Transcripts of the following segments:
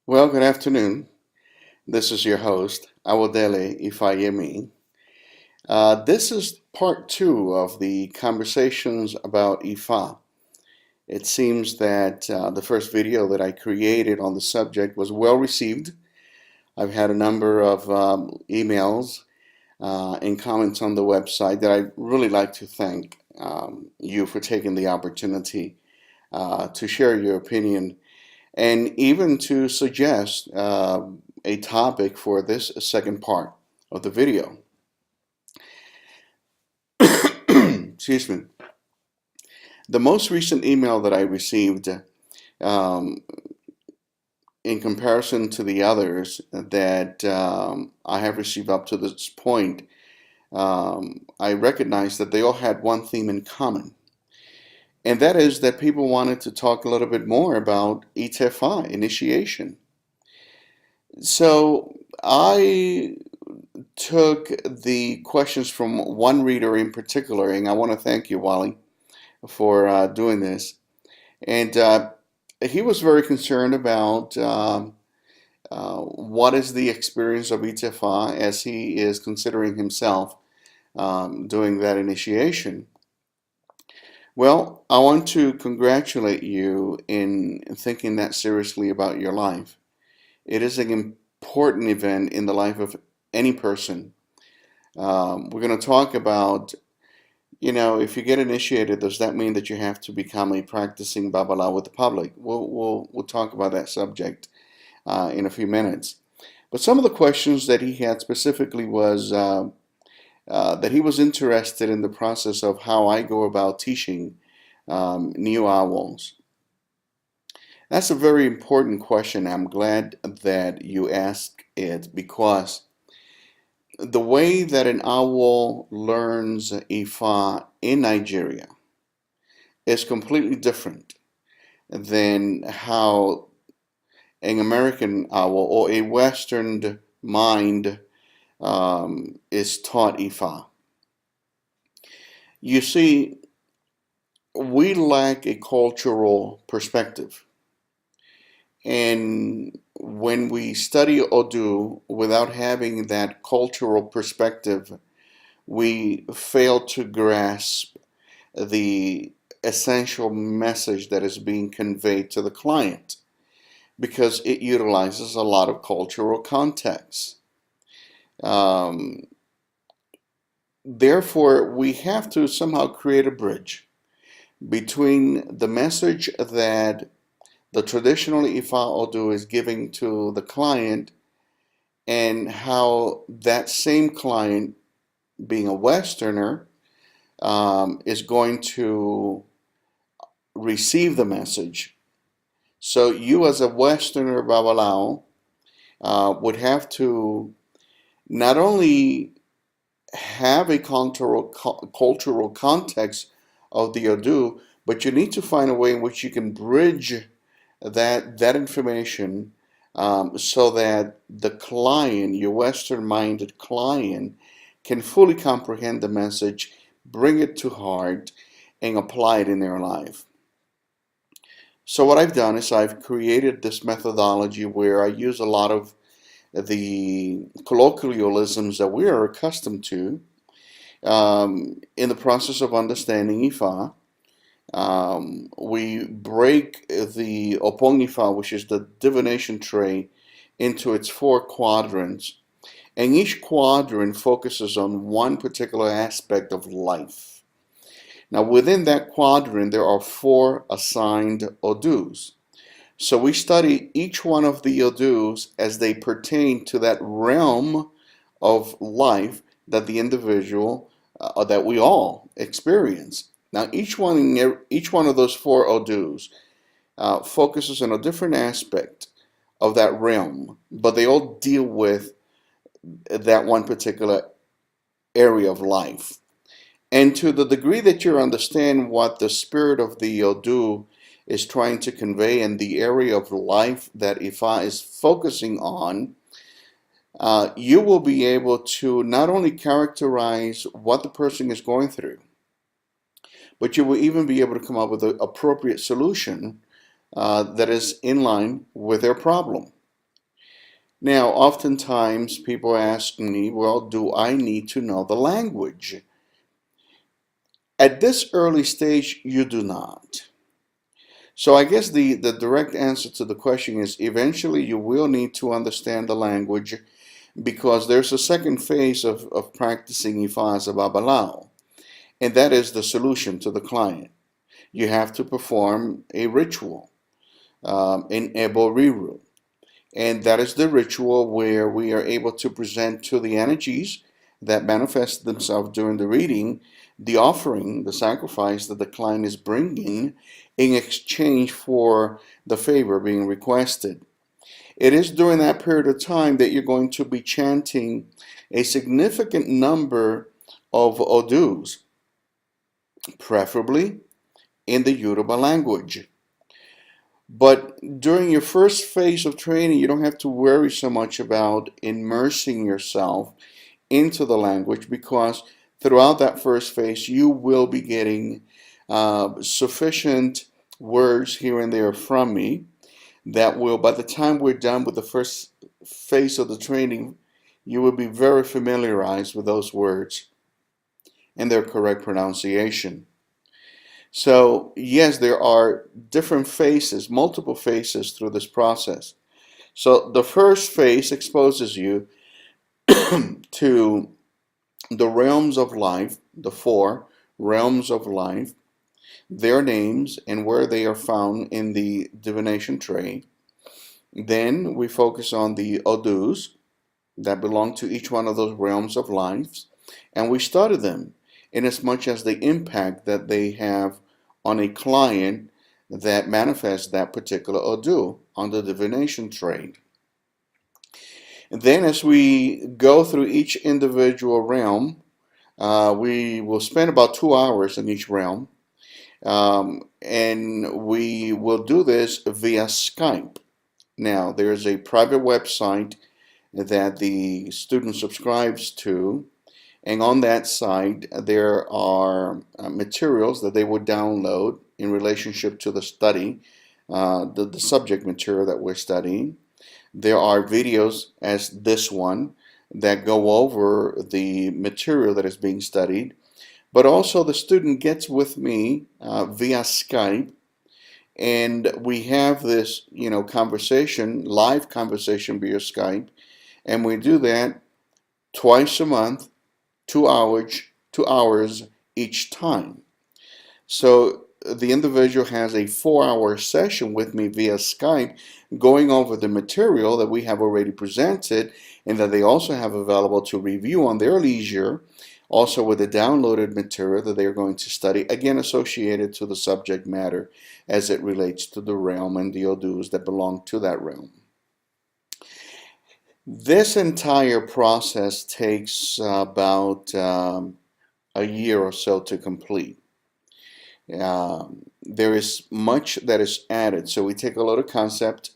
Well, good afternoon. This is your host, Awodele Ifayemi. This is part two of the conversations about Ifa. It seems that the first video that I created on the subject was well received. I've had a number of emails and comments on the website that I really like to thank you for taking the opportunity to share your opinion and even to suggest a topic for this second part of the video. Excuse me. The most recent email that I received, um, in comparison to the others that I have received up to this point, I recognized that they all had one theme in common. And that is that people wanted to talk a little bit more about Itefa, initiation. So I took the questions from one reader in particular, and I want to thank you, Wally, for doing this. And he was very concerned about what is the experience of Itefa as he is considering himself doing that initiation. Well, I want to congratulate you in thinking that seriously about your life. It is an important event in the life of any person. We're going to talk about, if you get initiated, does that mean that you have to become a practicing Babala with the public? We'll talk about that subject in a few minutes. But some of the questions that he had specifically was that he was interested in the process of how I go about teaching new owls. That's a very important question. I'm glad that you asked it because the way that an owl learns Ifa in Nigeria is completely different than how an American owl or a Western mind is taught Ifa. You see, we lack a cultural perspective. And when we study Odu without having that cultural perspective, we fail to grasp the essential message that is being conveyed to the client because it utilizes a lot of cultural context. Um, Therefore, we have to somehow create a bridge between the message that the traditional Ifa Odu is giving to the client and how that same client, being a Westerner, is going to receive the message. So you as a Westerner Babalao would have to not only have a cultural context of the Odu, but you need to find a way in which you can bridge that information so that the client, your Western-minded client, can fully comprehend the message, bring it to heart, and apply it in their life. So what I've done is I've created this methodology where I use a lot of the colloquialisms that we are accustomed to in the process of understanding Ifa. We break the Opongifa, which is the divination tray, into its four quadrants, and each quadrant focuses on one particular aspect of life. Now, within that quadrant, there are four assigned Odus. So we study each one of the Odus as they pertain to that realm of life that the individual, that we all experience. Now, each one of those four Odus focuses on a different aspect of that realm, but they all deal with that one particular area of life. And to the degree that you understand what the spirit of the Odu is trying to convey and the area of life that Ifa is focusing on, you will be able to not only characterize what the person is going through, but you will even be able to come up with an appropriate solution that is in line with their problem. Now, oftentimes people ask me, well, do I need to know the language? At this early stage, you do not. So I guess the direct answer to the question is eventually you will need to understand the language because there's a second phase of practicing Ifa as a Babalao, and that is the solution to the client. You have to perform a ritual in Ebo Riru. And that is the ritual where we are able to present to the energies that manifest themselves during the reading the offering, the sacrifice that the client is bringing in exchange for the favor being requested. It is during that period of time that you're going to be chanting a significant number of odus, preferably in the Yoruba language. But during your first phase of training, you don't have to worry so much about immersing yourself into the language because throughout that first phase, you will be getting sufficient words here and there from me that will, by the time we're done with the first phase of the training, you will be very familiarized with those words and their correct pronunciation. So, yes, there are different phases, multiple phases through this process. So, the first phase exposes you to the realms of life, the four realms of life, their names, and where they are found in the divination tray. Then we focus on the odus that belong to each one of those realms of life, and we study them in as much as the impact that they have on a client that manifests that particular odu on the divination tray. And then as we go through each individual realm, we will spend about 2 hours in each realm, and we will do this via Skype. Now, there's a private website that the student subscribes to, and on that site there are materials that they would download in relationship to the study, the subject material that we're studying. There are videos as this one that go over the material that is being studied, but also the student gets with me via Skype, and we have this, conversation, live conversation via Skype, and we do that twice a month, 2 hours, 2 hours each time. So the individual has a 4 hour session with me via Skype going over the material that we have already presented and that they also have available to review on their leisure, also with the downloaded material that they are going to study, again associated to the subject matter as it relates to the realm and the odus that belong to that realm. This entire process takes about a year or so to complete. There is much that is added. So we take a little concept,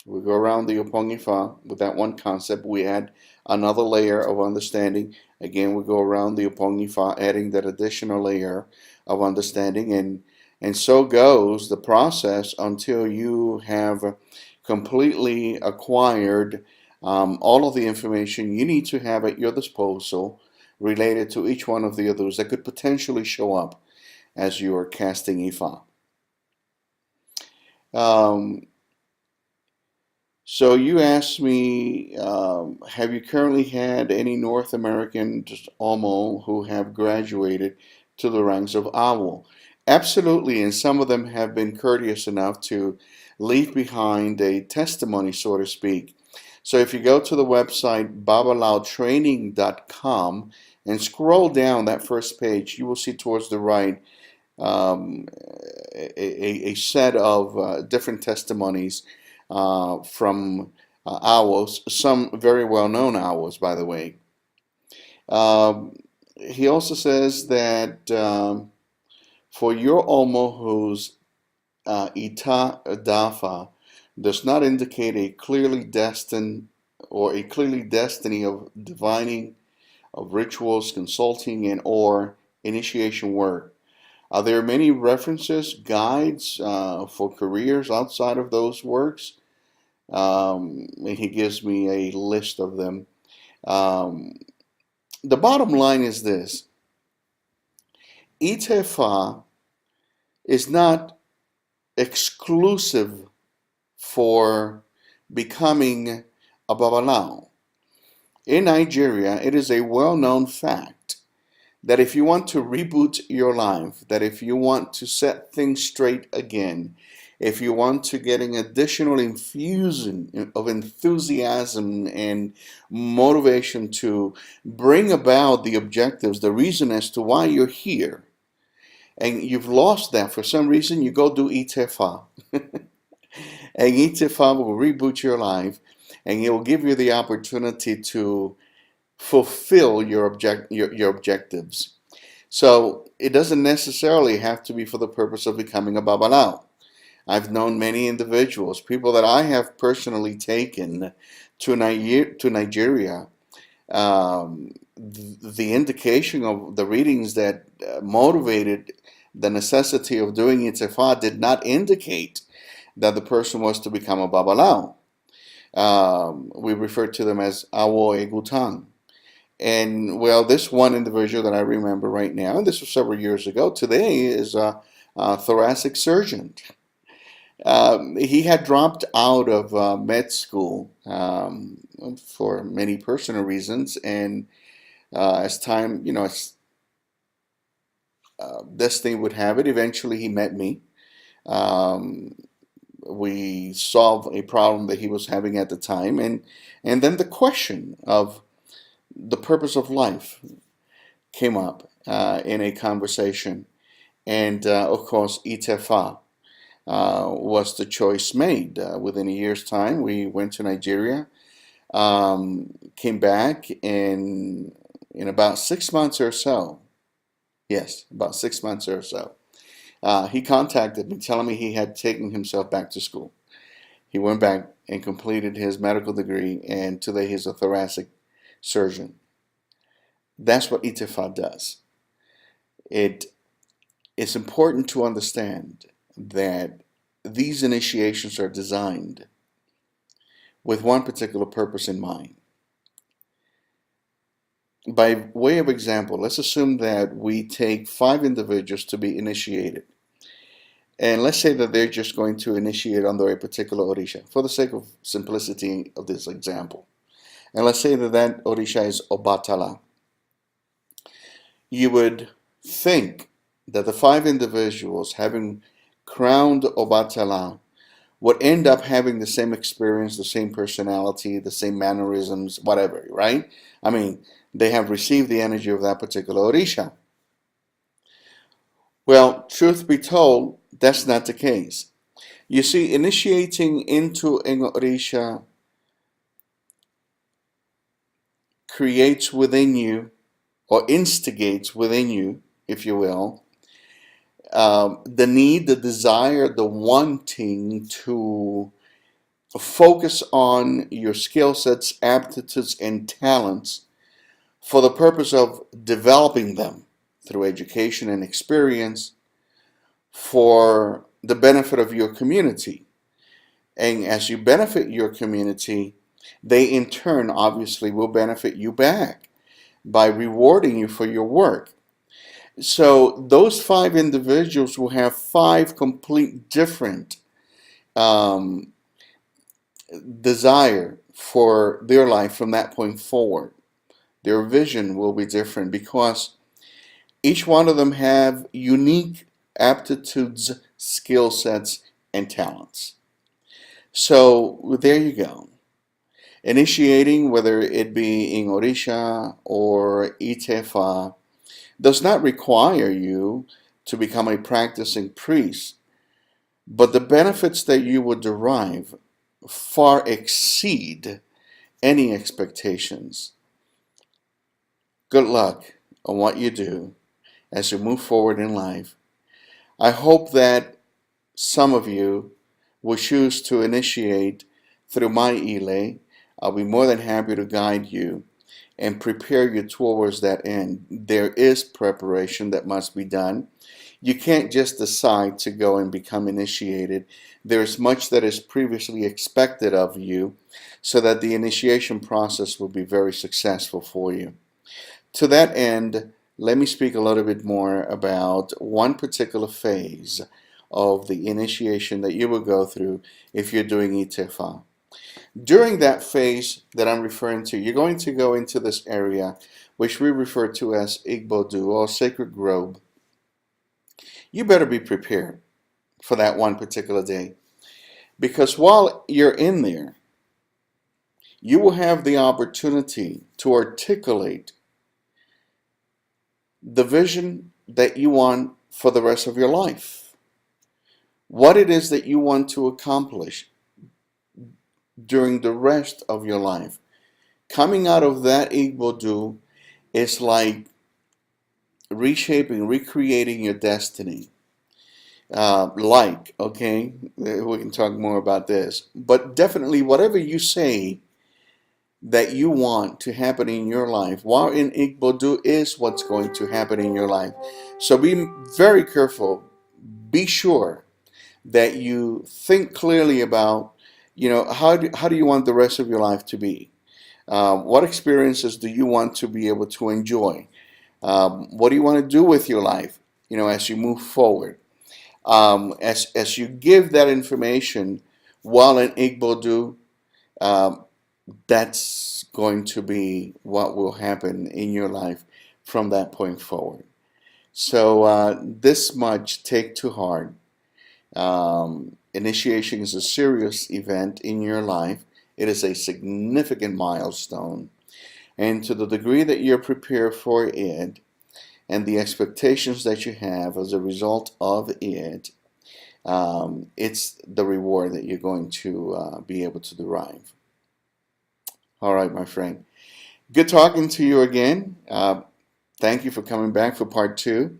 we go around the Upongifa with that one concept, we add another layer of understanding. Again, we go around the Upongifa, adding that additional layer of understanding, and so goes the process until you have completely acquired all of the information you need to have at your disposal related to each one of the others that could potentially show up as you are casting Ifa. Um, so you asked me, have you currently had any North American just Omo who have graduated to the ranks of Owl? Absolutely, and some of them have been courteous enough to leave behind a testimony, so to speak. So if you go to the website babalaotraining.com and scroll down that first page, you will see towards the right um, a set of different testimonies from owls, some very well-known owls, by the way. Um, he also says that for your Omo whose Itefa does not indicate a clearly destined or a clearly destiny of divining, of rituals, consulting, and or initiation work. Are there many references, guides for careers outside of those works? And he gives me a list of them. Um, the bottom line is this: Itefa is not exclusive for becoming a babalao. In Nigeria, it is a well-known fact that if you want to reboot your life, that if you want to set things straight again, if you want to get an additional infusion of enthusiasm and motivation to bring about the objectives, the reason as to why you're here, and you've lost that for some reason, you go do Itefa. And Itefa will reboot your life, and it will give you the opportunity to fulfill your objectives. So it doesn't necessarily have to be for the purpose of becoming a babalao. I've known many individuals, people that I have personally taken to Nigeria. The indication of the readings that motivated the necessity of doing Itefa did not indicate that the person was to become a babalao. We refer to them as awo egutang. And well, this one individual that I remember right now, and this was several years ago, today is a thoracic surgeon. He had dropped out of med school for many personal reasons, and as time, as destiny would have it, eventually he met me. Um, we solved a problem that he was having at the time, and then the question of the purpose of life came up in a conversation, and of course, Itefa was the choice made. Within a year's time, we went to Nigeria, came back, and in about 6 months or so, yes, about 6 months or so, he contacted me telling me he had taken himself back to school. He went back and completed his medical degree, and today he's a thoracic surgeon. That's what Itefa does. It is important to understand that these initiations are designed with one particular purpose in mind. By way of example, let's assume that we take 5 individuals to be initiated. And let's say that they're just going to initiate under a particular Orisha, for the sake of simplicity of this example. And let's say that that Orisha is Obatala. You would think that the 5 individuals, having crowned Obatala, would end up having the same experience, the same personality, the same mannerisms, whatever, right? I mean, they have received the energy of that particular Orisha. Well, truth be told, that's not the case. You see, initiating into an Orisha creates within you, or instigates within you, if you will, the need, the desire, the wanting to focus on your skill sets, aptitudes, and talents for the purpose of developing them through education and experience for the benefit of your community. And as you benefit your community, they in turn obviously will benefit you back by rewarding you for your work. So those 5 individuals will have 5 complete different um, desire for their life from that point forward. Their vision will be different because each one of them have unique aptitudes, skill sets, and talents. So there you go. Initiating, whether it be in Orisha or Itefa, does not require you to become a practicing priest, but the benefits that you would derive far exceed any expectations. Good luck on what you do as you move forward in life. I hope that some of you will choose to initiate through my Ile. I'll be more than happy to guide you and prepare you towards that end. There is preparation that must be done. You can't just decide to go and become initiated. There's much that is previously expected of you so that the initiation process will be very successful for you. To that end, let me speak a little bit more about one particular phase of the initiation that you will go through if you're doing Itefa. During that phase that I'm referring to, you're going to go into this area which we refer to as Igbodu or sacred grove. You better be prepared for that one particular day, because while you're in there, you will have the opportunity to articulate the vision that you want for the rest of your life, what it is that you want to accomplish during the rest of your life. Coming out of that Igbodu is like reshaping, recreating your destiny. Okay, we can talk more about this, but definitely whatever you say that you want to happen in your life while in Igbodu is what's going to happen in your life. So be very careful. Be sure that you think clearly about, how do you want the rest of your life to be? What experiences do you want to be able to enjoy? What do you want to do with your life, as you move forward? As you give that information while in Igbodu, um, that's going to be what will happen in your life from that point forward. So this much take to heart. Initiation is a serious event in your life. It is a significant milestone. And to the degree that you're prepared for it and the expectations that you have as a result of it, it's the reward that you're going to be able to derive. All right, my friend. Good talking to you again. Thank you for coming back for part two.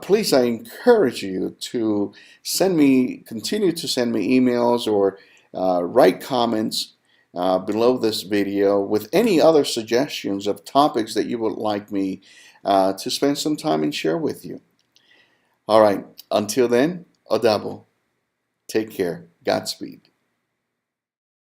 Please, I encourage you to continue to send me emails or write comments below this video with any other suggestions of topics that you would like me to spend some time and share with you. All right, until then, Odabo. Take care. Godspeed.